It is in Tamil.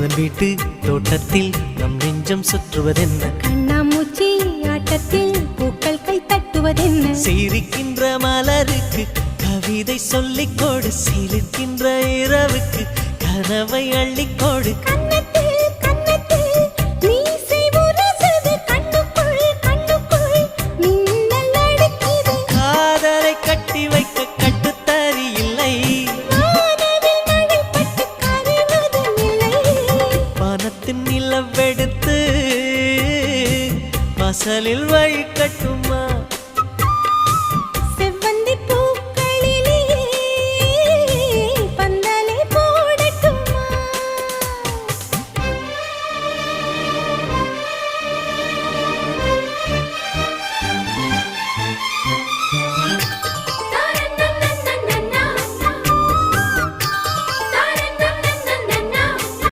அதன் வீட்டு தோட்டத்தில் நம் நெஞ்சம் சுற்றுவதென்ன கண்ணாமூச்சி ஆட்டத்தில் பூக்கள் கை தட்டுவதென்ன சிரிக்கின்ற மலருக்கு கவிதை சொல்லிக்கோடு சிரிக்கின்ற இரவுக்கு கனவை அள்ளிக்கோடு காதலை கட்டி வைக்க கட்டுத்தறி இல்லை வானத்தின் நிலவெடுத்து வாசலில் வழி கட்டு